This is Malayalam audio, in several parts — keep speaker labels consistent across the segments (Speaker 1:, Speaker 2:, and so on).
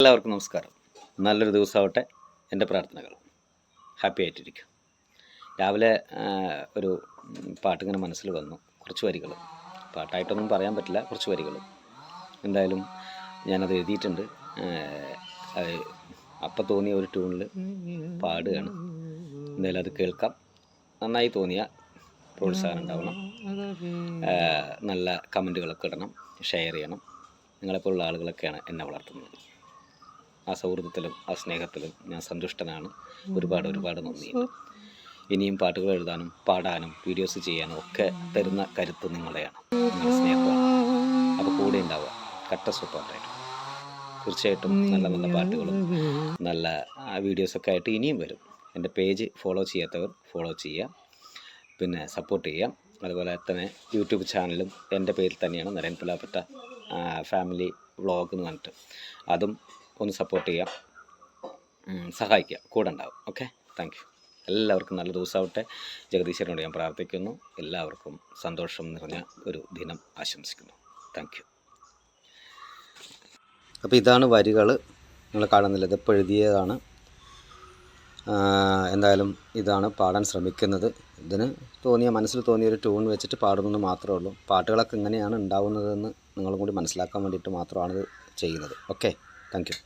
Speaker 1: എല്ലാവർക്കും നമസ്കാരം. നല്ലൊരു ദിവസമാവട്ടെ. എൻ്റെ പ്രാർത്ഥനകൾ. ഹാപ്പി ആയിട്ടിരിക്കും. രാവിലെ ഒരു പാട്ടിങ്ങനെ മനസ്സിൽ വന്നു, കുറച്ച് വരികൾ. പാട്ടായിട്ടൊന്നും പറയാൻ പറ്റില്ല, കുറച്ച് വരികൾ. എന്തായാലും ഞാനത് എഴുതിയിട്ടുണ്ട്. അപ്പം തോന്നിയ ഒരു ട്യൂണിൽ പാടുകയാണ്. എന്തായാലും അത് കേൾക്കാം. നന്നായി തോന്നിയ പ്രോത്സാഹനം ഉണ്ടാവണം. നല്ല കമൻറ്റുകളൊക്കെ ഇടണം, ഷെയർ ചെയ്യണം. നിങ്ങളെപ്പോലുള്ള ആളുകളൊക്കെയാണ് എന്നെ വളർത്തുന്നത്. ആ സൗഹൃദത്തിലും ആ സ്നേഹത്തിലും ഞാൻ സന്തുഷ്ടനാണ്. ഒരുപാട് നന്ദിയുണ്ട്. ഇനിയും പാട്ടുകൾ എഴുതാനും പാടാനും വീഡിയോസ് ചെയ്യാനും ഒക്കെ തരുന്ന കരുത്ത് നിങ്ങളുടെയാണ്, നിങ്ങളുടെ സ്നേഹമാണ്. അപ്പോൾ കൂടെ ഉണ്ടാവുക, കട്ട സപ്പോർട്ടായിട്ട്. തീർച്ചയായിട്ടും നല്ല നല്ല പാട്ടുകളും നല്ല വീഡിയോസൊക്കെ ആയിട്ട് ഇനിയും വരും. എൻ്റെ പേജ് ഫോളോ ചെയ്യാത്തവർ ഫോളോ ചെയ്യുക, പിന്നെ സപ്പോർട്ട് ചെയ്യാം. അതുപോലെ തന്നെ യൂട്യൂബ് ചാനലും എൻ്റെ പേരിൽ തന്നെയാണ്, നരേൻ പുലാപ്പറ്റ ഫാമിലി വ്ളോഗ് എന്ന് പറഞ്ഞിട്ട്. അതും ഒന്ന് സപ്പോർട്ട് ചെയ്യാം, സഹായിക്കുക, കൂടെ ഉണ്ടാവും. Okay, thank you. എല്ലാവർക്കും നല്ല ദിവസമാവട്ടെ. ജഗദീശ്വരനോട് ഞാൻ പ്രാർത്ഥിക്കുന്നു. എല്ലാവർക്കും സന്തോഷം നിറഞ്ഞ ഒരു ദിനം ആശംസിക്കുന്നു. Thank you. അപ്പോൾ ഇതാണ് വരികൾ, നിങ്ങൾ കാണുന്നില്ല, ഇതിപ്പോൾ എഴുതിയതാണ്. എന്തായാലും ഇതാണ് പാടാൻ ശ്രമിക്കുന്നത്. ഇതിന് മനസ്സിൽ തോന്നിയൊരു ട്യൂൺ വെച്ചിട്ട് പാടുന്നത് മാത്രമേ ഉള്ളൂ. പാട്ടുകളൊക്കെ ഇങ്ങനെയാണ് ഉണ്ടാവുന്നതെന്ന് നിങ്ങളും കൂടി മനസ്സിലാക്കാൻ വേണ്ടിയിട്ട് മാത്രമാണ് ഇത് ചെയ്യുന്നത്. Okay, thank you.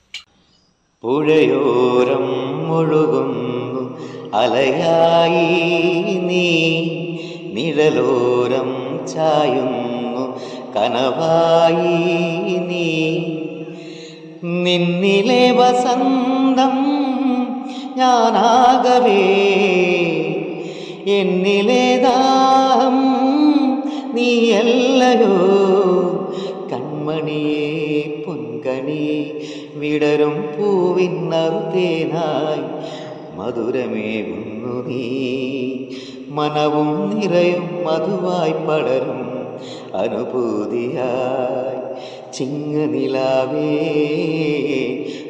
Speaker 2: പുഴയോരം ഒഴുകുന്നു അലയായി നീ, നിഴലോരം ചായുന്നു കനവായി നീ, നിന്നിലെ വസന്തം ഞാനാകവേ, എന്നിലെ ദാഹം നീയല്ലയോ, കൺമണിയേ പൊൻകണിയേ വിടരും പൂവിന്നറുതേനായി മധുരമേകുന്നു നീ, മനവും നിറയും മധുവായി പടരും അനുഭൂതിയായി ചിങ്ങനിലാവേ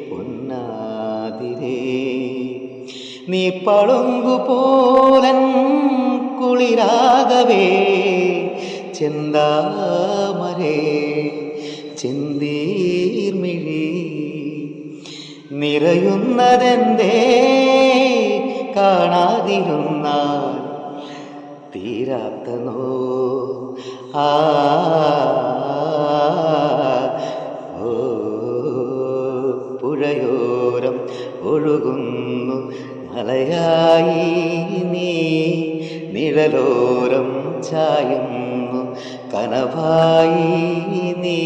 Speaker 2: പൊന്നാതിരേ, നീ പളുങ്കുപോലൻ കുളിരാകവേ, ചെന്താമരേ ചെന്തീർമിഴി നിറയുന്നതെന്തേ കാണാതിരുന്നാൽ തീരാത്തനോ പുഴയോരം ഒഴുകുന്നു അലയായി നീ, നിഴലോരം ചായുന്നു കനവായി നീ.